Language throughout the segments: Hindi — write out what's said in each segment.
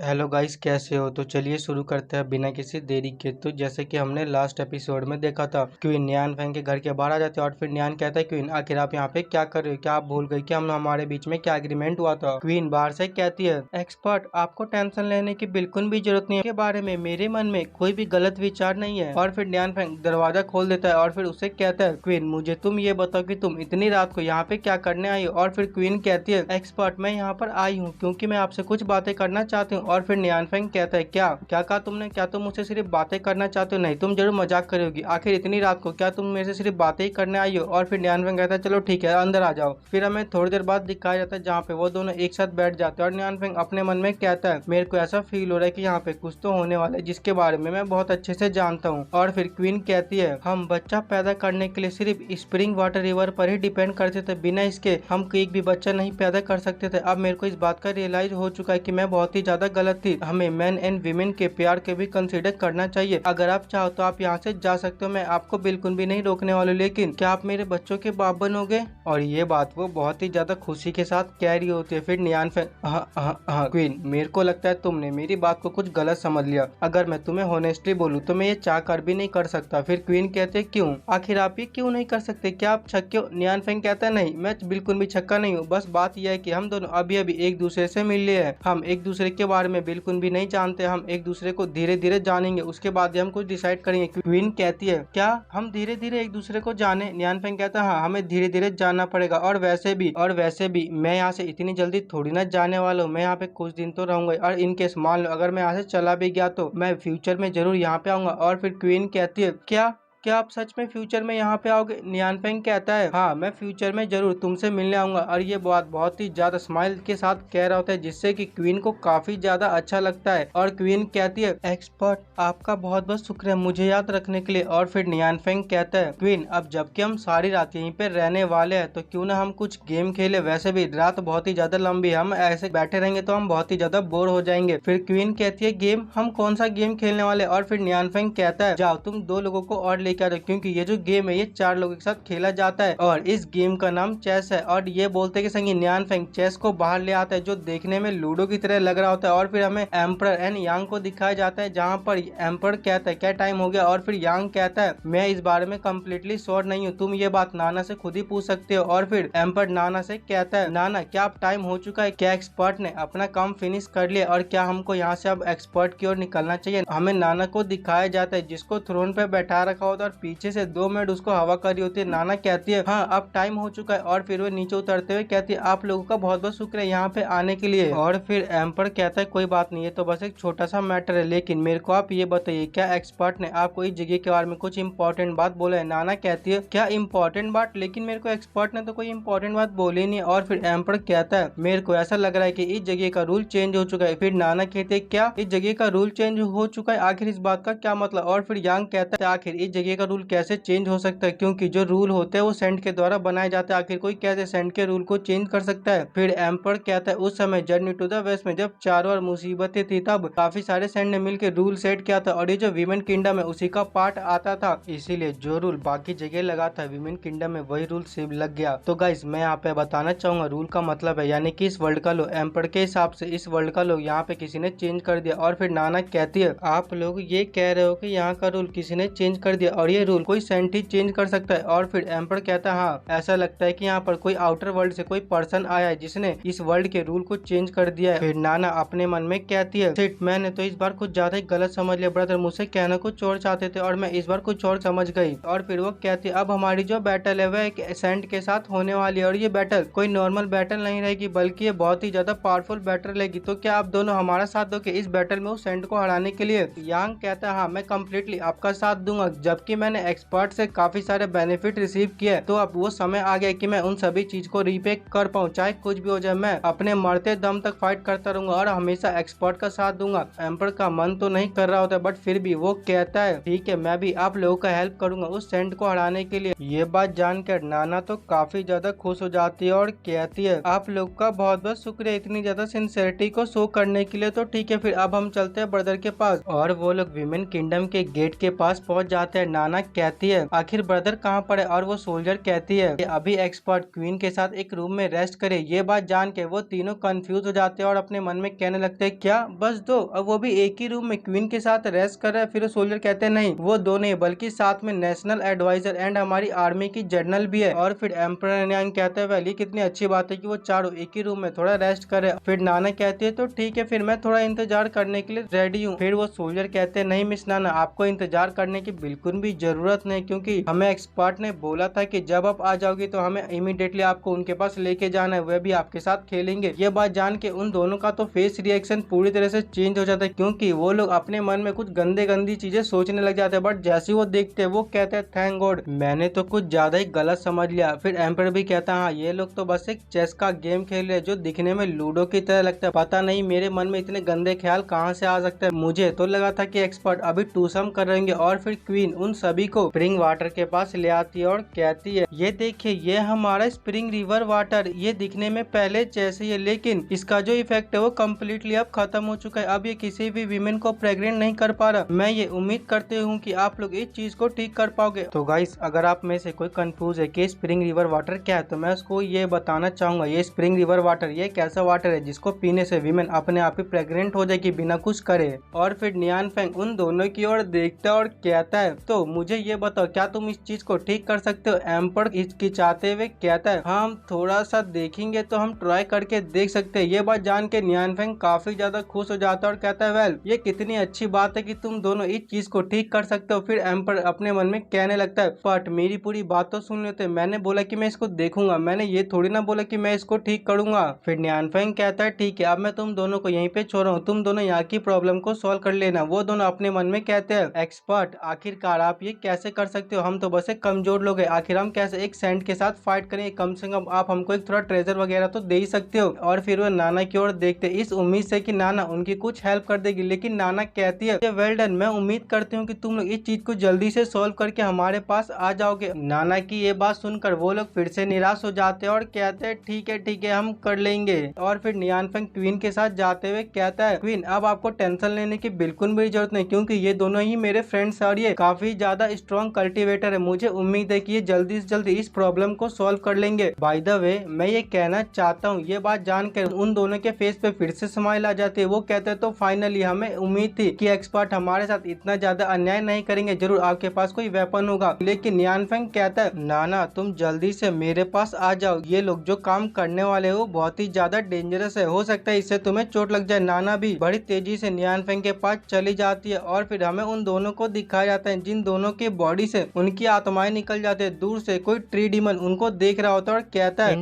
हेलो गाइस, कैसे हो? तो चलिए शुरू करते हैं बिना किसी देरी के। तो जैसे कि हमने लास्ट एपिसोड में देखा था, क्वीन नियान फैंग के घर के बाहर आ जाते हैं और फिर नियान कहता है, क्वीन आखिर आप यहाँ पे क्या कर रहे हो? क्या आप भूल गई कि हमारे बीच में क्या एग्रीमेंट हुआ था? क्वीन बाहर से कहती है, एक्सपर्ट आपको टेंशन लेने की बिल्कुल भी जरूरत नहीं है, के बारे में मेरे मन में कोई भी गलत विचार नहीं है। और फिर नियान फैंग दरवाजा खोल देता है और फिर उससे कहता है, क्वीन मुझे तुम ये बताओ कि तुम इतनी रात को यहाँ पे क्या करने आई हो? और फिर क्वीन कहती है, एक्सपर्ट मैं यहाँ पर आई हूँ क्योंकि मैं आपसे कुछ बातें करना चाहती हूँ। और फिर नियान फैंग कहता है, क्या क्या कहा तुमने? क्या तुम मुझसे सिर्फ बातें करना चाहते हो? नहीं, तुम जरूर मजाक करोगी। आखिर इतनी रात को क्या तुम मेरे से सिर्फ बातें ही करने आई हो? और फिर नियान फैंग कहता है, चलो ठीक है, अंदर आ जाओ। फिर हमें थोड़ी देर बाद दिखाया जाता है जहाँ पे वो दोनों एक साथ बैठ जाते हैं और नियान फैंग अपने मन में कहता है, मेरे को ऐसा फील हो रहा है कि यहाँ पे कुछ तो होने वाला है जिसके बारे में मैं बहुत अच्छे से जानता हूँ। और फिर क्वीन कहती है, हम बच्चा पैदा करने के लिए सिर्फ स्प्रिंग वाटर रिवर पर ही डिपेंड करते थे, बिना इसके हम एक भी बच्चा नहीं पैदा कर सकते थे। अब मेरे को इस बात का रियलाइज हो चुका है कि मैं बहुत ही ज्यादा गलत थी। हमें मैन एंड वीमेन के प्यार के भी कंसीडर करना चाहिए। अगर आप चाहो तो आप यहाँ से जा सकते हो, मैं आपको बिल्कुल भी नहीं रोकने वाला, लेकिन क्या आप मेरे बच्चों के बाप बनोगे? और ये बात वो बहुत ही ज्यादा खुशी के साथ कह रही होती है। फिर नियान फैंग, हाँ क्वीन, मेरे को लगता है तुमने मेरी बात को कुछ गलत समझ लिया। अगर मैं तुम्हें होनेस्टली बोलूँ तो मैं ये चाह कर भी नहीं कर सकता। फिर क्वीन कहते, क्यों? आखिर आप ये क्यों नहीं कर सकते? क्या आप छक्के हो? नियान फैंग कहता है, नहीं, मैं बिल्कुल भी छक्का नहीं हूँ। बस बात यह है कि हम दोनों अभी अभी एक दूसरे से मिल लिए हैं। हम एक दूसरे के बारे में बिल्कुल भी नहीं जानते। हम एक दूसरे को धीरे धीरे जानेंगे, उसके बाद हम कुछ डिसाइड करेंगे। क्वीन कहती है, क्या हम धीरे धीरे एक दूसरे को जाने? नियान फैंग कहता है, हाँ, हमें धीरे धीरे जानना पड़ेगा। और वैसे भी मैं यहाँ से इतनी जल्दी थोड़ी ना जाने वाला हूँ। मैं यहाँ पे कुछ दिन तो रहूंगा और इनकेस मान लो अगर मैं यहाँ से चला भी गया तो मैं फ्यूचर में जरूर यहाँ पे आऊंगा। और फिर क्वीन कहती है, क्या आप सच में फ्यूचर में यहाँ पे आओगे? नियान फैंग कहता है, हाँ, मैं फ्यूचर में जरूर तुमसे मिलने आऊंगा। और ये बात बहुत ही ज्यादा स्माइल के साथ कह रहा होता है, जिससे कि क्वीन को काफी ज्यादा अच्छा लगता है। और क्वीन कहती है, एक्सपर्ट आपका बहुत बहुत शुक्रिया मुझे याद रखने के लिए। और फिर नियान फैंग कहता है, क्वीन अब जबकि हम सारी रात यहीं पे रहने वाले हैं तो क्यों ना हम कुछ गेम खेले? वैसे भी रात बहुत ही ज्यादा लंबी है, हम ऐसे बैठे रहेंगे तो हम बहुत ही ज्यादा बोर हो जाएंगे। फिर क्वीन कहती है, गेम? हम कौन सा गेम खेलने वाले? और फिर नियान फैंग कहता है, जाओ तुम दो लोगों को और लेकर आओ, क्योंकि ये जो गेम है ये 4 लोगों के साथ खेला जाता है और इस गेम का नाम चेस है। और ये बोलते कि संगी नियान फैंग चेस को बाहर ले आता है जो देखने में लूडो की तरह लग रहा होता है। और फिर हमें एम्पर एंड यांग को दिखाया जाता है, जहाँ पर एम्पर कहता है, क्या टाइम हो गया? और फिर यांग कहता है, मैं इस बारे में कम्प्लीटली श्योर नहीं हूँ, तुम ये बात नाना से खुद ही पूछ सकते हो। और फिर एम्पर नाना से कहता है, नाना क्या अब टाइम हो चुका है? क्या एक्सपर्ट ने अपना काम फिनिश कर लिया और क्या हमको यहाँ से अब एक्सपर्ट की ओर निकलना चाहिए? हमें नाना को दिखाया जाता है जिसको थ्रोन पे बैठा रखा होता है और पीछे से 2 मिनट उसको हवा कर रही होती है। नाना कहती है, हाँ अब टाइम हो चुका है। और फिर वो नीचे उतरते हुए कहती है, आप लोगों का बहुत बहुत शुक्र है यहाँ पे आने के लिए। और फिर एम्पर कहता है, कोई बात नहीं है, तो बस एक छोटा सा मैटर है, लेकिन मेरे को आप ये बताइए, क्या एक्सपर्ट ने आपको इस जगह के बारे में कुछ इंपॉर्टेंट बात बोला है? नाना कहती है, क्या इंपॉर्टेंट बात? लेकिन मेरे को एक्सपर्ट ने तो कोई इंपॉर्टेंट बात बोली नहीं है। और फिर एम्पर कहता है, मेरे को ऐसा लग रहा है कि इस जगह का रूल चेंज हो चुका है। फिर नाना कहते हैं, क्या इस जगह का रूल चेंज हो चुका है? आखिर इस बात का क्या मतलब? और फिर यांग कहता है, आखिर इस जगह का रूल कैसे चेंज हो सकता है, क्योंकि जो रूल होते हैं वो सेंट के द्वारा बनाए जाते हैं। आखिर कोई कैसे सेंट के रूल को चेंज कर सकता है? फिर एम्पर कहता है, उस समय जर्नी टू द वेस्ट में जब चारों ओर मुसीबतें थी तब काफी सारे सेंट ने मिलकर रूल सेट किया था और ये जो वीमेन किंगडम है उसी का पार्ट आता था, इसीलिए जो रूल बाकी जगह लगा था वीमेन किंगडम में वही रूल सिर्फ लग गया। तो गाइस मैं यहाँ पे बताना चाहूंगा रूल का मतलब है, यानी कि इस वर्ल्ड का लो एम्पर के हिसाब से इस वर्ल्ड का लो यहाँ पे किसी ने चेंज कर दिया। और फिर नाना कहती है, आप लोग ये कह रहे हो कि यहाँ का रूल किसी ने चेंज कर दिया और ये रूल कोई सेंट ही चेंज कर सकता है? और फिर एम्पर कहता है, हाँ ऐसा लगता है कि यहाँ पर कोई आउटर वर्ल्ड से कोई पर्सन आया है जिसने इस वर्ल्ड के रूल को चेंज कर दिया है। फिर नाना अपने मन में कहती है, शिट, मैंने तो इस बार कुछ ज्यादा ही गलत समझ लिया ब्रदर, मुझसे कहना कुछ और चाहते थे और मैं इस बार कुछ और समझ गई। और फिर वो कहती है, अब हमारी जो बैटल है वह एक सेंट के साथ होने वाली है और ये बैटल कोई नॉर्मल बैटल नहीं रहेगी बल्कि ये बहुत ही ज्यादा पावरफुल बैटल रहेगी। तो क्या आप दोनों हमारा साथ दोगे इस बैटल में उस सेंट को हराने के लिए? यांग कहता है, हाँ मैं कम्प्लीटली आपका साथ दूंगा, जबकि मैंने एक्सपर्ट से काफी सारे बेनिफिट रिसीव किया, तो अब वो समय आ गया कि मैं उन सभी चीज को रीपे कर पाऊँ, चाहे कुछ भी हो जाए। मैं अपने मरते दम तक फाइट करता रहूंगा और हमेशा एक्सपर्ट का साथ दूंगा। एम्पर का मन तो नहीं कर रहा होता बट फिर भी वो कहता है, ठीक है, मैं भी आप लोगों का हेल्प करूंगा उस सेंट को हराने के लिए। ये बात जानकर नाना तो काफी ज्यादा खुश हो जाती है और कहती है, आप लोग का बहुत बहुत शुक्रिया इतनी ज्यादा सिंसियरिटी को शो करने के लिए। तो ठीक है, फिर अब हम चलते हैं ब्रदर के पास। और वो लोग विमेन किंगडम के गेट के पास पहुंच जाते हैं। नाना कहती है आखिर ब्रदर कहाँ पर है, और वो सोल्जर कहती है अभी एक्सपर्ट क्वीन के साथ एक रूम में रेस्ट करे। ये बात जान के वो तीनों कंफ्यूज हो जाते हैं और अपने मन में कहने लगते हैं क्या बस दो, अब वो भी एक ही रूम में क्वीन के साथ रेस्ट कर रहा है। फिर सोल्जर कहते हैं नहीं, वो दो नहीं बल्कि साथ में नेशनल एडवाइजर एंड हमारी आर्मी की जनरल भी है। और फिर एम्परर न्यांग कहते हैं वेल ये कितनी अच्छी बात है कि वो चारों एक ही रूम में थोड़ा रेस्ट करे। फिर नाना कहती है तो ठीक है, फिर मैं थोड़ा इंतजार करने के लिए रेडी हूँ। फिर वो सोल्जर कहते हैं नहीं मिस नाना, आपको इंतजार करने की बिल्कुल भी जरूरत नहीं, क्योंकि हमें एक्सपर्ट ने बोला था कि जब आप आ जाओगी तो हमें इमीडिएटली आपको उनके पास लेके जाना है, वह भी आपके साथ खेलेंगे। ये बात जान के उन दोनों का तो फेस रिएक्शन पूरी तरह से चेंज हो जाता है, क्योंकि वो लोग अपने मन में कुछ गंदी चीजें सोचने लग जाते हैं। बट जैसे वो देखते हैं वो कहते हैं थैंक गॉड, मैंने तो कुछ ज्यादा ही गलत समझ लिया। फिर एम्पर भी कहता है हाँ ये लोग तो बस एक चेस का गेम खेल रहे हैं जो दिखने में लूडो की तरह लगता है। पता नहीं मेरे मन में इतने गंदे ख्याल कहाँ से आ सकते हैं, मुझे तो लगा था कि एक्सपर्ट अभी टूसम कर रहेंगे। और फिर क्वीन उन सभी को स्प्रिंग वाटर के पास ले आती है और कहती है ये देखिए ये हमारा स्प्रिंग रिवर वाटर, ये दिखने में पहले जैसे ही है लेकिन इसका जो इफेक्ट है वो कम्प्लीटली अब खत्म हो चुका है, अब ये किसी भी वीमेन को प्रेग्नेंट नहीं कर पा रहा। मैं ये उम्मीद करती हूँ कि आप लोग इस चीज को ठीक कर पाओगे। तो गाइस अगर आप में से कोई कंफ्यूज है कि स्प्रिंग रिवर वाटर क्या है तो मैं उसको ये बताना चाहूंगा, ये स्प्रिंग रिवर वाटर ये एक ऐसा वाटर है जिसको पीने से वीमेन अपने आप ही प्रेग्नेंट हो जाएगी बिना कुछ करे। और फिर नियान फेंग उन दोनों की ओर देखता है और कहता है तो मुझे ये बताओ क्या तुम इस चीज को ठीक कर सकते हो। एम्पर हिचकिचाते हुए कहता है हाँ हम थोड़ा सा देखेंगे, तो हम ट्राई करके देख सकते हैं। ये बात जान के नियान फेंग काफी ज्यादा खुश हो जाता है और कहता है वेल ये कितनी अच्छी बात है कि तुम दोनों इस चीज को ठीक कर सकते हो। फिर एम्पर अपने मन में कहने लगता है बट मेरी पूरी बात तो सुन लेते, मैंने बोला कि मैं इसको देखूंगा, मैंने ये थोड़ी ना बोला कि मैं इसको ठीक करूंगा। फिर नियान फेंग कहता है ठीक है अब मैं तुम दोनों को यहीं पे छोड़ रहा हूँ, तुम दोनों यहाँ की प्रॉब्लम को सॉल्व कर लेना। वो दोनों अपने मन में कहते हैं एक्सपर्ट आखिरकार आप ये कैसे कर सकते हो, हम तो बस एक कमजोर लोग हैं, आखिर हम कैसे एक सेंट के साथ फाइट करेंगे, कम से कम आप हमको एक थोड़ा ट्रेजर वगैरह तो दे ही सकते हो। और फिर वो नाना की ओर देखते इस उम्मीद से कि नाना उनकी कुछ हेल्प कर देगी, लेकिन नाना कहती है वेल डन, मैं उम्मीद करती हूँ कि तुम लोग इस चीज को जल्दी से सॉल्व करके हमारे पास आ जाओगे। नाना की ये बात सुनकर वो लोग फिर से निराश हो जाते हैं और कहते हैं ठीक है हम कर लेंगे। और फिर नियान फेंग क्वीन के साथ जाते हुए कहता है क्वीन अब आपको टेंशन लेने की बिल्कुल भी जरूरत नहीं, क्योंकि ये दोनों ही मेरे फ्रेंड्स और ये काफी ज्यादा स्ट्रॉन्ग कल्टीवेटर है, मुझे उम्मीद है कि ये जल्दी से जल्दी इस प्रॉब्लम को सॉल्व कर लेंगे। बाय द वे मैं ये कहना चाहता हूँ, ये बात जानकर उन दोनों के फेस पे फिर से स्माइल आ जाती है। वो कहते हैं तो फाइनली हमें उम्मीद थी कि एक्सपर्ट हमारे साथ इतना ज्यादा अन्याय नहीं करेंगे, जरूर आपके पास कोई वेपन होगा। लेकिन नियान फेंग कहता है नाना तुम जल्दी से मेरे पास आ जाओ, ये लोग जो काम करने वाले हो बहुत ही ज्यादा डेंजरस है, हो सकता है इससे तुम्हें चोट लग जाए। नाना भी बड़ी तेजी से नियान फेंग के पास चली जाती है और फिर हमें उन दोनों को दिखाया जाता है जिन दोनों के बॉडी से उनकी आत्माएं निकल जाती है। दूर से कोई ट्री डीमन उनको देख रहा होता है और कहता है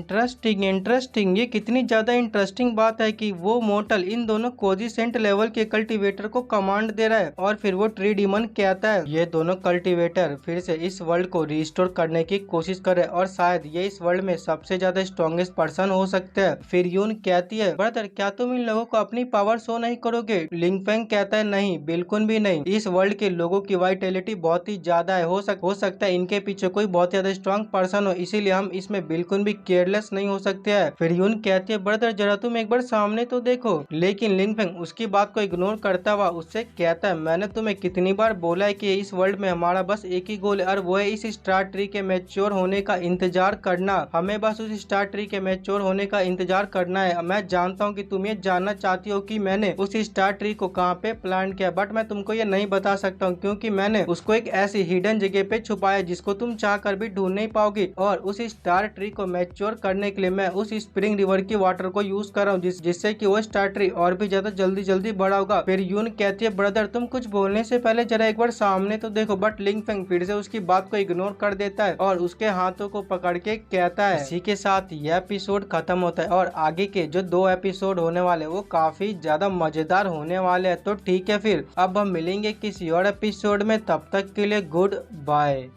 इंटरेस्टिंग, ये कितनी ज्यादा इंटरेस्टिंग बात है कि वो मोर्टल इन दोनों कोजिसेंट लेवल के कल्टीवेटर को कमांड दे रहा है। और फिर वो ट्री डीमन कहता है ये दोनों कल्टीवेटर फिर से इस वर्ल्ड को रिस्टोर करने की कोशिश करे और शायद ये इस वर्ल्ड में सबसे ज्यादा स्ट्रॉन्गेस्ट पर्सन हो सकते हैं। फिर यून कहती है ब्रदर क्या तुम इन लोगों को अपनी पावर शो नहीं करोगे। लिंग फेंग कहता है नहीं बिल्कुल भी नहीं, इस वर्ल्ड के लोगों की वाइटलिटी बहुत ही ज्यादा है, हो सकता है इनके पीछे कोई बहुत ज्यादा स्ट्रॉन्ग पर्सन हो, इसीलिए हम इसमें बिल्कुल भी केयरलेस नहीं हो सकते हैं। फिर यून कहती है ब्रदर जरा तुम एक बार सामने तो देखो। लेकिन लिंग फेंग उसकी बात को इग्नोर करता हुआ उससे कहता है मैंने तुम्हें कितनी बार बोला है कि इस वर्ल्ड में हमारा बस एक ही गोल है और वो है इस स्टार ट्री के मैच्योर होने का इंतजार करना, हमें बस उस स्टार ट्री के मैच्योर होने का इंतजार करना है। मैं जानता हूँ कि तुम ये जानना चाहती हो कि मैंने उस स्टार ट्री को कहाँ पे प्लांट किया, बट मैं तुमको ये नहीं बता सकता हूँ क्योंकि मैंने उसको एक ऐसी हिडन जगह पे छुपाया जिसको तुम चाह कर भी ढूंढ नहीं पाओगी। और उस स्टार ट्री को मैच्योर करने के लिए मैं उस स्प्रिंग रिवर की वाटर को यूज कर रहा हूँ जिससे कि वो स्टार ट्री और भी ज्यादा जल्दी बड़ा होगा। फिर यून कहती है ब्रदर तुम कुछ बोलने से पहले जरा एक बार सामने तो देखो। बट लिंग फेंग फिर से उसकी बात को इग्नोर कर देता है और उसके हाथों को पकड़ के कहता है इसी के साथ यह एपिसोड खत्म होता है और आगे के जो 2 एपिसोड होने वाले वो काफी ज्यादा मजेदार होने वाले हैं। तो ठीक है फिर अब हम मिलेंगे किसी और एपिसोड में, तब तक के लिए गुड बाय।